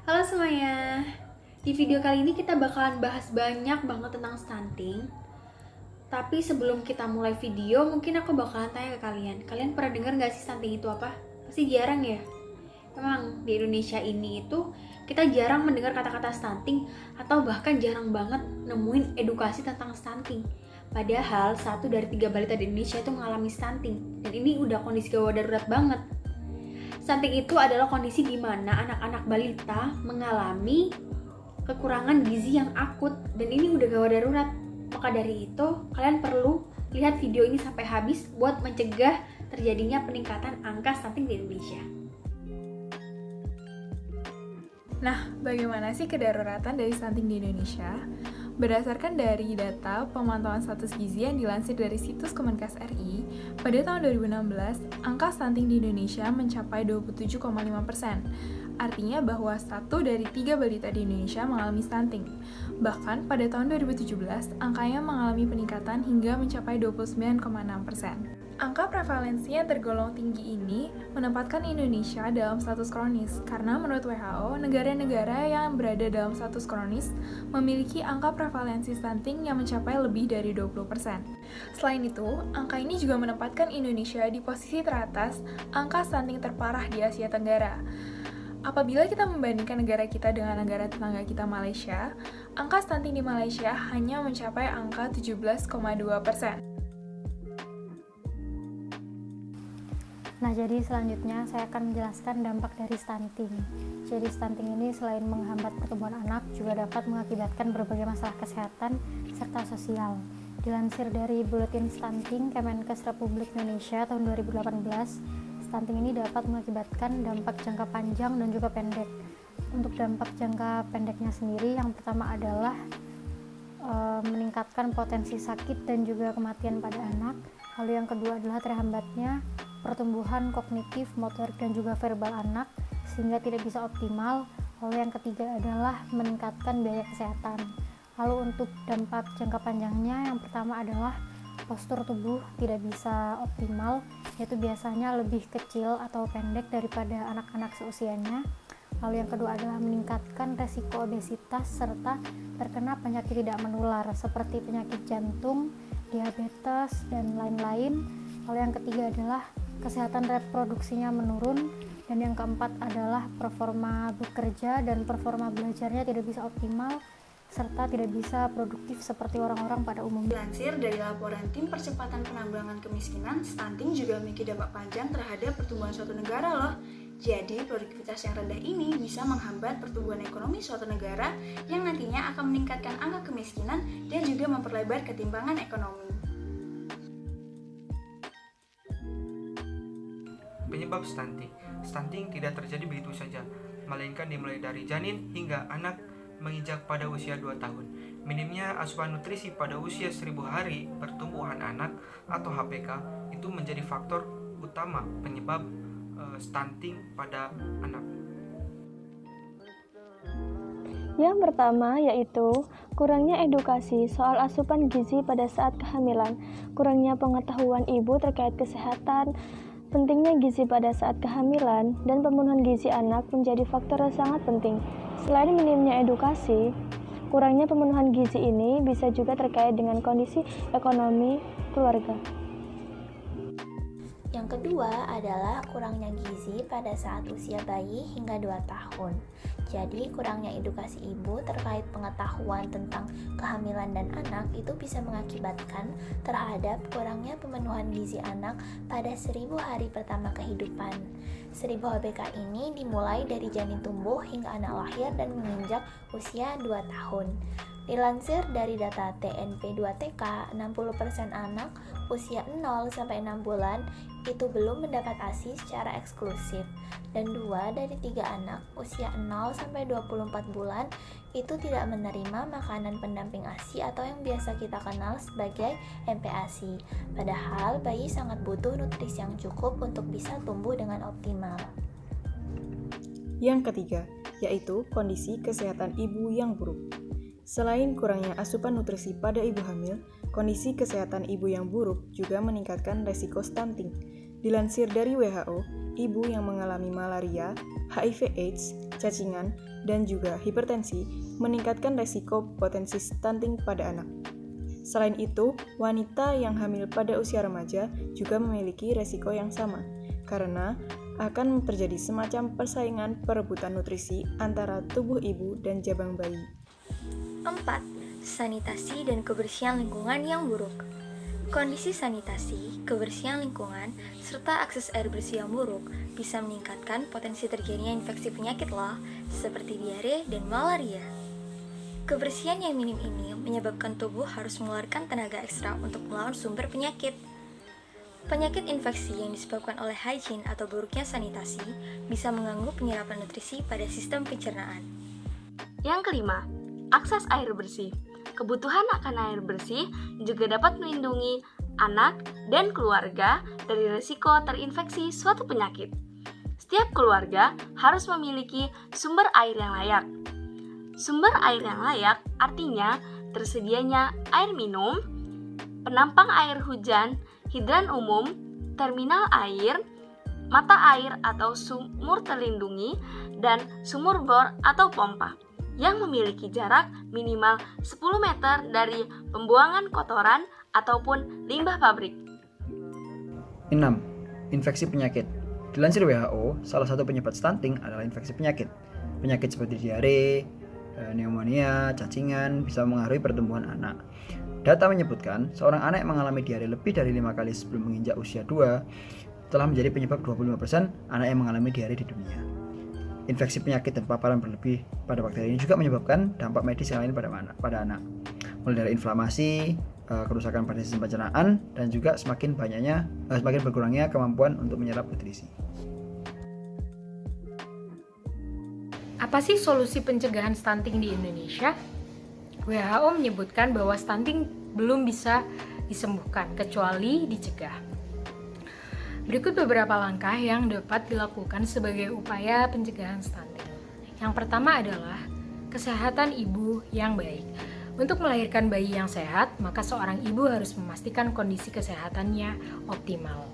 Halo semuanya. Di video kali ini kita bakalan bahas banyak banget tentang stunting. Tapi sebelum kita mulai video, mungkin aku bakalan tanya ke kalian. Kalian pernah dengar gak sih stunting itu apa? Pasti jarang ya? Emang di Indonesia ini itu kita jarang mendengar kata-kata stunting atau bahkan jarang banget nemuin edukasi tentang stunting. Padahal 1 dari 3 balita di Indonesia itu mengalami stunting. Dan ini udah kondisi gawat darurat banget. Stunting itu adalah kondisi di mana anak-anak balita mengalami kekurangan gizi yang akut dan ini udah gawat darurat. Maka dari itu, kalian perlu lihat video ini sampai habis buat mencegah terjadinya peningkatan angka stunting di Indonesia. Nah, bagaimana sih kedaruratan dari stunting di Indonesia? Berdasarkan dari data pemantauan status gizi yang dilansir dari situs Kemenkes RI, pada tahun 2016, angka stunting di Indonesia mencapai 27,5%. Artinya bahwa 1 dari 3 balita di Indonesia mengalami stunting. Bahkan pada tahun 2017, angkanya mengalami peningkatan hingga mencapai 29,6%. Angka prevalensi yang tergolong tinggi ini menempatkan Indonesia dalam status kronis, karena menurut WHO, negara-negara yang berada dalam status kronis memiliki angka prevalensi stunting yang mencapai lebih dari 20%. Selain itu, angka ini juga menempatkan Indonesia di posisi teratas angka stunting terparah di Asia Tenggara. Apabila kita membandingkan negara kita dengan negara tetangga kita Malaysia, angka stunting di Malaysia hanya mencapai angka 17,2%. Nah, jadi selanjutnya saya akan menjelaskan dampak dari stunting. Jadi stunting ini selain menghambat pertumbuhan anak, juga dapat mengakibatkan berbagai masalah kesehatan serta sosial. Dilansir dari Buletin Stunting Kemenkes Republik Indonesia tahun 2018, stunting ini dapat mengakibatkan dampak jangka panjang dan juga pendek. Untuk dampak jangka pendeknya sendiri, yang pertama adalah meningkatkan potensi sakit dan juga kematian pada anak. Lalu yang kedua adalah terhambatnya pertumbuhan kognitif, motorik, dan juga verbal anak sehingga tidak bisa optimal. Lalu yang ketiga adalah meningkatkan biaya kesehatan. Lalu untuk dampak jangka panjangnya, yang pertama adalah postur tubuh tidak bisa optimal, yaitu biasanya lebih kecil atau pendek daripada anak-anak seusianya. Lalu yang kedua adalah meningkatkan resiko obesitas serta terkena penyakit tidak menular seperti penyakit jantung, diabetes, dan lain-lain. Lalu yang ketiga adalah kesehatan reproduksinya menurun, dan yang keempat adalah performa bekerja dan performa belajarnya tidak bisa optimal serta tidak bisa produktif seperti orang-orang pada umumnya. Dilansir dari laporan Tim Percepatan Penanggulangan Kemiskinan, stunting juga memiliki dampak panjang terhadap pertumbuhan suatu negara loh. Jadi, produktivitas yang rendah ini bisa menghambat pertumbuhan ekonomi suatu negara yang nantinya akan meningkatkan angka kemiskinan dan juga memperlebar ketimpangan ekonomi. Penyebab stunting. Stunting tidak terjadi begitu saja, melainkan dimulai dari janin hingga anak menginjak pada usia 2 tahun. Minimnya asupan nutrisi pada usia 1000 hari pertumbuhan anak atau HPK itu menjadi faktor utama penyebab stunting pada anak. Yang pertama yaitu kurangnya edukasi soal asupan gizi pada saat kehamilan, kurangnya pengetahuan ibu terkait kesehatan. Pentingnya gizi pada saat kehamilan dan pemenuhan gizi anak menjadi faktor yang sangat penting. Selain minimnya edukasi, kurangnya pemenuhan gizi ini bisa juga terkait dengan kondisi ekonomi keluarga. Yang kedua adalah kurangnya gizi pada saat usia bayi hingga 2 tahun. Jadi kurangnya edukasi ibu terkait pengetahuan tentang kehamilan dan anak itu bisa mengakibatkan terhadap kurangnya pemenuhan gizi anak pada 1000 hari pertama kehidupan. 1000 HBK ini dimulai dari janin tumbuh hingga anak lahir dan menginjak usia 2 tahun. Dilansir dari data TNP2TK, 60% anak usia 0 sampai 6 bulan itu belum mendapat ASI secara eksklusif, dan 2 dari 3 anak usia 0 sampai 24 bulan itu tidak menerima makanan pendamping ASI atau yang biasa kita kenal sebagai MPASI. Padahal bayi sangat butuh nutrisi yang cukup untuk bisa tumbuh dengan optimal. Yang ketiga, yaitu kondisi kesehatan ibu yang buruk. Selain kurangnya asupan nutrisi pada ibu hamil, kondisi kesehatan ibu yang buruk juga meningkatkan resiko stunting. Dilansir dari WHO, ibu yang mengalami malaria, HIV/AIDS, cacingan, dan juga hipertensi meningkatkan resiko potensi stunting pada anak. Selain itu, wanita yang hamil pada usia remaja juga memiliki resiko yang sama, karena akan terjadi semacam persaingan perebutan nutrisi antara tubuh ibu dan jabang bayi. 4. Sanitasi dan kebersihan lingkungan yang buruk. Kondisi sanitasi, kebersihan lingkungan, serta akses air bersih yang buruk bisa meningkatkan potensi terjadinya infeksi penyakit loh, seperti diare dan malaria. Kebersihan yang minim ini menyebabkan tubuh harus mengeluarkan tenaga ekstra untuk melawan sumber penyakit. Penyakit infeksi yang disebabkan oleh hygiene atau buruknya sanitasi bisa mengganggu penyerapan nutrisi pada sistem pencernaan. Yang kelima, akses air bersih. Kebutuhan akan air bersih juga dapat melindungi anak dan keluarga dari risiko terinfeksi suatu penyakit. Setiap keluarga harus memiliki sumber air yang layak. Sumber air yang layak artinya tersedianya air minum, penampang air hujan, hidran umum, terminal air, mata air atau sumur terlindungi, dan sumur bor atau pompa yang memiliki jarak minimal 10 meter dari pembuangan kotoran ataupun limbah pabrik. 6. Infeksi penyakit. Dilansir WHO, salah satu penyebab stunting adalah infeksi penyakit. Penyakit seperti diare, pneumonia, cacingan bisa mengaruhi pertumbuhan anak. Data menyebutkan, seorang anak yang mengalami diare lebih dari 5 kali sebelum menginjak usia 2 telah menjadi penyebab 25% anak yang mengalami diare di dunia. Infeksi penyakit dan paparan berlebih pada bakteri ini juga menyebabkan dampak medis yang lain pada anak. Mulai dari inflamasi, kerusakan pada sistem pencernaan, dan juga semakin berkurangnya kemampuan untuk menyerap nutrisi. Apa sih solusi pencegahan stunting di Indonesia? WHO menyebutkan bahwa stunting belum bisa disembuhkan kecuali dicegah. Berikut beberapa langkah yang dapat dilakukan sebagai upaya pencegahan stunting. Yang pertama adalah kesehatan ibu yang baik. Untuk melahirkan bayi yang sehat, maka seorang ibu harus memastikan kondisi kesehatannya optimal.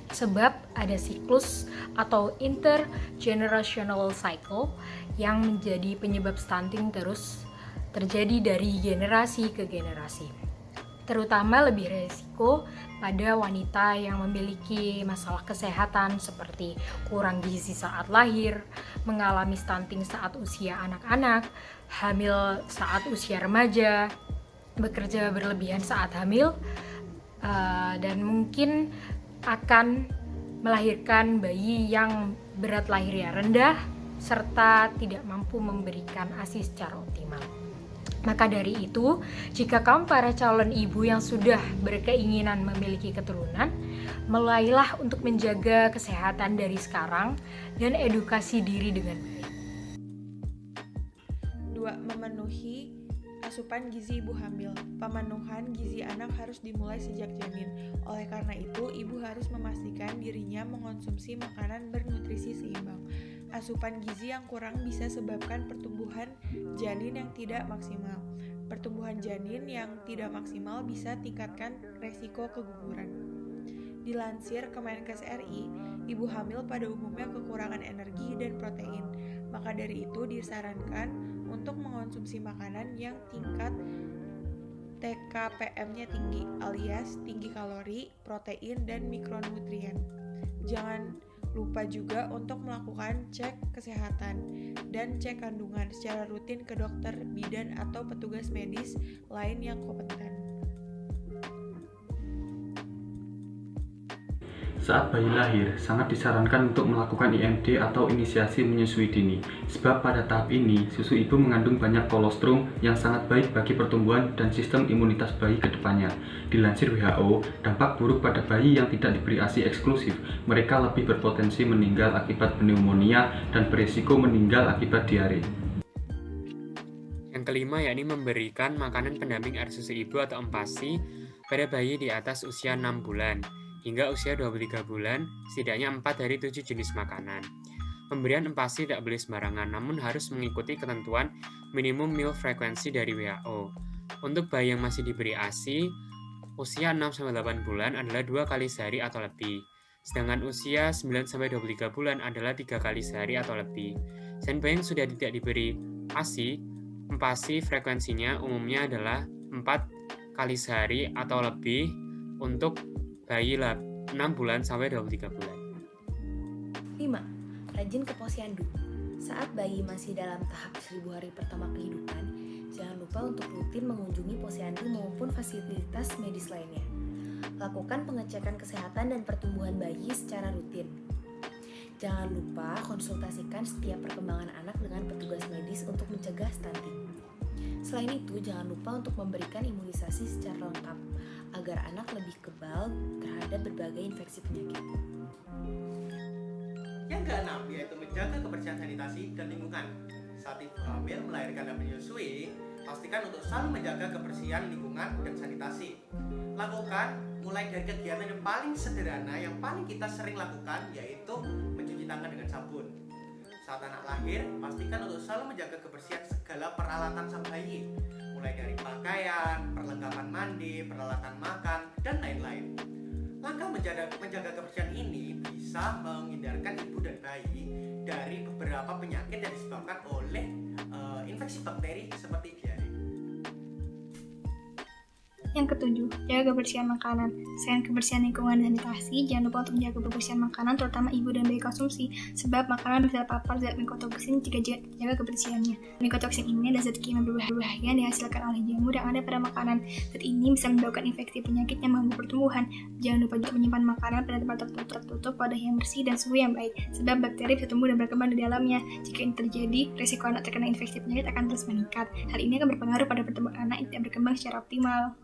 Sebab ada siklus atau intergenerational cycle yang menjadi penyebab stunting terus terjadi dari generasi ke generasi. Terutama lebih resiko pada wanita yang memiliki masalah kesehatan seperti kurang gizi saat lahir, mengalami stunting saat usia anak-anak, hamil saat usia remaja, bekerja berlebihan saat hamil, dan mungkin akan melahirkan bayi yang berat lahirnya rendah serta tidak mampu memberikan ASI secara optimal. Maka dari itu, jika kamu para calon ibu yang sudah berkeinginan memiliki keturunan, mulailah untuk menjaga kesehatan dari sekarang dan edukasi diri dengan baik. 2. Memenuhi asupan gizi ibu hamil. Pemenuhan gizi anak harus dimulai sejak janin. Oleh karena itu, ibu harus memastikan dirinya mengonsumsi makanan bernutrisi seimbang. Asupan gizi yang kurang bisa sebabkan pertumbuhan janin yang tidak maksimal. Pertumbuhan janin yang tidak maksimal bisa tingkatkan resiko keguguran. Dilansir Kemenkes RI, ibu hamil pada umumnya kekurangan energi dan protein. Maka dari itu disarankan untuk mengonsumsi makanan yang tingkat TKPM-nya tinggi, alias tinggi kalori, protein, dan mikronutrien. Jangan lupa juga untuk melakukan cek kesehatan dan cek kandungan secara rutin ke dokter, bidan, atau petugas medis lain yang kompeten. Saat bayi lahir, sangat disarankan untuk melakukan IMD atau inisiasi menyusui dini, sebab pada tahap ini, susu ibu mengandung banyak kolostrum yang sangat baik bagi pertumbuhan dan sistem imunitas bayi ke depannya. Dilansir WHO, dampak buruk pada bayi yang tidak diberi ASI eksklusif, mereka lebih berpotensi meninggal akibat pneumonia dan berisiko meninggal akibat diare. Yang kelima yakni memberikan makanan pendamping air susu ibu atau empasi pada bayi di atas usia 6 bulan. Hingga usia 23 bulan, setidaknya 4 dari 7 jenis makanan. Pemberian empasi tidak boleh sembarangan, namun harus mengikuti ketentuan minimum meal frekuensi dari WHO. Untuk bayi yang masih diberi ASI, usia 6-8 bulan adalah 2 kali sehari atau lebih. Sedangkan usia 9-23 bulan adalah 3 kali sehari atau lebih. Dan bayi yang sudah tidak diberi ASI, empasi frekuensinya umumnya adalah 4 kali sehari atau lebih untuk bayi 6 bulan sampai 23 bulan. 5. Rajin ke posyandu. Saat bayi masih dalam tahap 1000 hari pertama kehidupan, jangan lupa untuk rutin mengunjungi posyandu maupun fasilitas medis lainnya. Lakukan pengecekan kesehatan dan pertumbuhan bayi secara rutin. Jangan lupa konsultasikan setiap perkembangan anak dengan petugas medis untuk mencegah stunting. Selain itu, jangan lupa untuk memberikan imunisasi secara lengkap agar anak lebih kebal terhadap berbagai infeksi penyakit. Yang keenam yaitu menjaga kebersihan sanitasi dan lingkungan. Saat ibu hamil, melahirkan dan menyusui, pastikan untuk selalu menjaga kebersihan lingkungan dan sanitasi. Lakukan mulai dari kegiatan yang paling sederhana yang paling kita sering lakukan, yaitu mencuci tangan dengan sabun. Saat anak lahir, pastikan untuk selalu menjaga kebersihan segala peralatan sang bayi, mulai dari pakaian, perlengkapan mandi, peralatan makan, dan lain-lain. Langkah menjaga kebersihan ini bisa menghindarkan ibu dan bayi dari beberapa penyakit yang disebabkan oleh infeksi bakteri seperti diare. Yang ketujuh, jaga kebersihan makanan. Selain kebersihan lingkungan dan sanitasi, jangan lupa untuk menjaga kebersihan makanan, terutama ibu dan bayi konsumsi, sebab makanan bisa terpapar zat mikotoksin jika jaga kebersihannya. Mikotoksin ini adalah zat kimia berbahaya yang dihasilkan oleh jamur yang ada pada makanan. Zat ini bisa menyebabkan infeksi penyakit yang mengganggu pertumbuhan. Jangan lupa juga menyimpan makanan pada tempat tertutup, wadah yang bersih dan suhu yang baik, sebab bakteri bisa tumbuh dan berkembang di dalamnya. Jika ini terjadi, risiko anak terkena infeksi penyakit akan terus meningkat. Hal ini akan berpengaruh pada pertumbuhan anak yang tidak berkembang secara optimal.